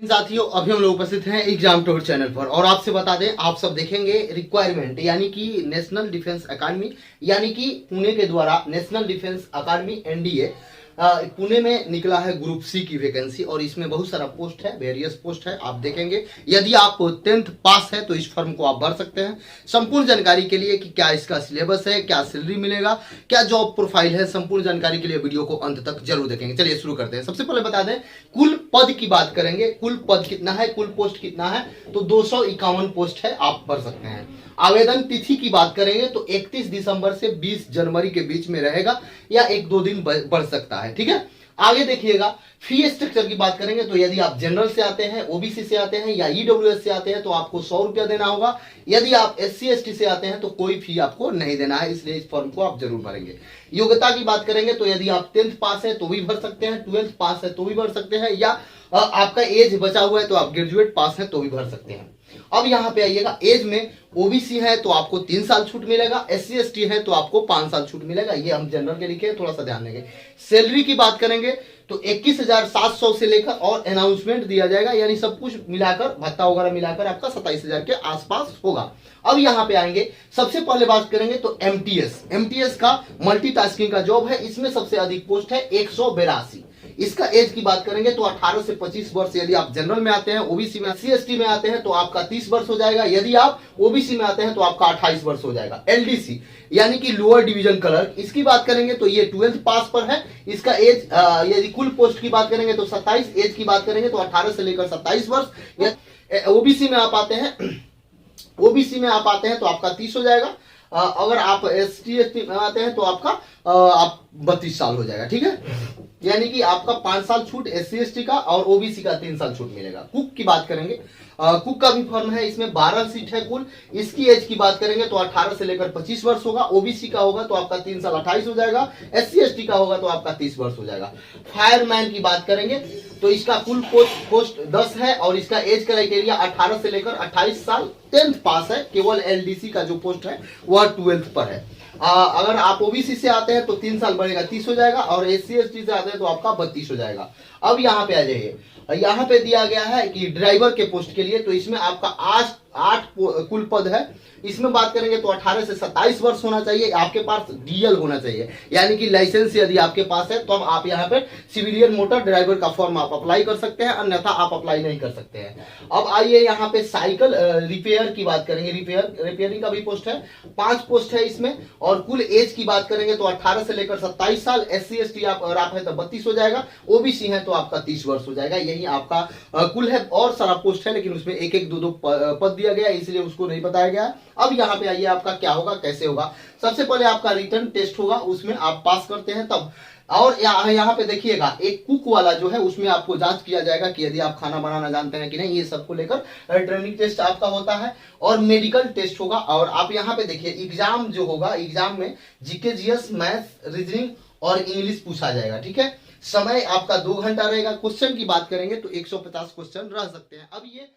साथियों, अभी हम लोग उपस्थित हैं एग्जाम टूर चैनल पर और आपसे बता दें, आप सब देखेंगे रिक्वायरमेंट यानी कि नेशनल डिफेंस एकेडमी यानी कि पुणे के द्वारा national defence academy NDA Pune में निकला है ग्रुप सी की वैकेंसी और इसमें बहुत सारा पोस्ट है, वेरियस पोस्ट है। आप देखेंगे यदि आप 10th पास है तो इस फॉर्म को आप भर सकते हैं। संपूर्ण जानकारी के लिए कि क्या इसका सिलेबस है, क्या सैलरी मिलेगा, क्या जॉब प्रोफाइल है, संपूर्ण जानकारी के लिए वीडियो को अंत तक जरूर देखेंगे। चलिए शुरू करते हैं। सबसे पहले बता दें, कुल पद की बात करेंगे। कुल पद कितना है, कुल पोस्ट कितना है, तो 251 पोस्ट है, आप भर सकते हैं। आवेदन तिथि की बात करेंगे तो 31 दिसंबर से 20 जनवरी के बीच में रहेगा या एक दो दिन बढ़ सकता है। ठीक है, आगे देखिएगा। फी स्ट्रक्चर की बात करेंगे तो यदि आप जनरल से आते हैं, ओबीसी से आते हैं या ईडब्ल्यूएस से आते हैं तो आपको 100 रुपया देना होगा। यदि आप एससी एसटी से आते हैं तो कोई फी आपको नहीं देना है, इसलिए इस फॉर्म को आप जरूर भरेंगे। योग्यता की बात करेंगे तो यदि आप 10th पास है तो भी भर सकते हैं, 12th पास है तो भी भर सकते हैं, या आपका एज बचा हुआ है तो आप ग्रेजुएट पास है तो भी भर सकते हैं। अब यहाँ पे आइएगा, एज में ओबीसी है तो आपको 3 साल छूट मिलेगा, एससी एसटी है तो आपको 5 साल छूट मिलेगा। ये हम जनरल के लिखे, थोड़ा सा ध्यान देंगे। सैलरी की बात करेंगे तो 21,700 से लेकर और अनाउंसमेंट दिया जाएगा, यानी सब कुछ मिलाकर भत्ता वगैरह मिलाकर आपका 27,000 के आसपास होगा। अब यहाँ पे आएंगे, सबसे पहले बात करेंगे तो एमटीएस का मल्टीटास्किंग का जॉब है। इसमें सबसे अधिक पोस्ट है 182। इसका एज की बात करेंगे तो 18 से 25 वर्ष यदि आप जनरल में आते हैं, ओबीसी में, सीएसटी में आते हैं तो आपका 30 वर्ष हो जाएगा। यदि आप ओबीसी में आते हैं तो आपका 28 वर्ष हो जाएगा। एलडीसी यानी कि लोअर डिवीजन क्लर्क, इसकी बात करेंगे तो ये 12th पास पर है। इसका एज यदि कुल पोस्ट की बात करेंगे तो 27, एज की बात करेंगे तो 18 से लेकर 27 वर्ष। ओबीसी में आप आते हैं तो आपका 30 हो जाएगा। अगर आप एसटी एसटी में आते हैं तो आपका 32 साल हो जाएगा। ठीक है, यानी कि आपका 5 साल छूट एससी एसटी का और ओबीसी का 3 साल छूट मिलेगा। कुक की बात करेंगे, कुक का भी फॉर्म है, इसमें 12 सीट है कुल। इसकी एज की बात करेंगे तो 18 से लेकर 25 वर्ष होगा। ओबीसी का होगा तो आपका 3 साल 28 हो जाएगा, एससी एसटी का होगा तो आपका 30 वर्ष हो जाएगा। फायरमैन की बात करेंगे तो इसका कुल पोस्ट 10 है और इसका एज क्राइटेरिया 18 से लेकर 28 साल, 10th पास है। केवल एलडीसी का जो पोस्ट है वह 12th पर है। अगर आप ओबीसी से आते हैं तो 3 साल बढ़ेगा, 30 हो जाएगा, और एससी एसटी से आते हैं तो आपका 32 हो जाएगा। अब यहाँ पे आ जाइए, यहाँ पे दिया गया है कि ड्राइवर के पोस्ट के लिए, तो इसमें आपका 8 कुल पद है। इसमें बात करेंगे तो 18 से 27 वर्ष होना चाहिए, आपके पास डीएल होना चाहिए, यानी कि लाइसेंस यदि आपके पास है तो अब आप यहाँ पे सिविलियन मोटर ड्राइवर का फॉर्म आप अप्लाई कर सकते हैं, अन्यथा आप अप्लाई नहीं कर सकते हैं। अब आइए यहाँ पे साइकिल रिपेयर की बात करेंगे। रिपेयरिंग का भी पोस्ट है, 5 पोस्ट है इसमें। और कुल एज की बात करेंगे तो 18 से लेकर 27 साल, एससी एसटी अगर आप है तो 32 हो जाएगा, ओबीसी है तो आपका 30 वर्ष हो जाएगा। यही आपका कुल है। और सारा पोस्ट है लेकिन उसमें एक एक दो पद दिया गया, इसलिए उसको नहीं बताया गया। अब यहाँ पे आइए, आपका क्या होगा, कैसे होगा। सबसे पहले आपका रिटर्न टेस्ट होगा, उसमें आप पास करते हैं तब। और यहाँ पे देखिएगा, एक कुक वाला जो है उसमें आपको जांच किया जाएगा कि यदि आप खाना बनाना जानते हैं कि नहीं, ये सबको लेकर ट्रेनिंग टेस्ट आपका होता है। और मेडिकल टेस्ट होगा। और आप यहाँ पे देखिए, एग्जाम जो होगा, एग्जाम में जीके जीएस, मैथ्स, रीजनिंग और इंग्लिश पूछा जाएगा। ठीक है, समय आपका 2 घंटा रहेगा। क्वेश्चन की बात करेंगे तो 150 क्वेश्चन रह सकते हैं। अब ये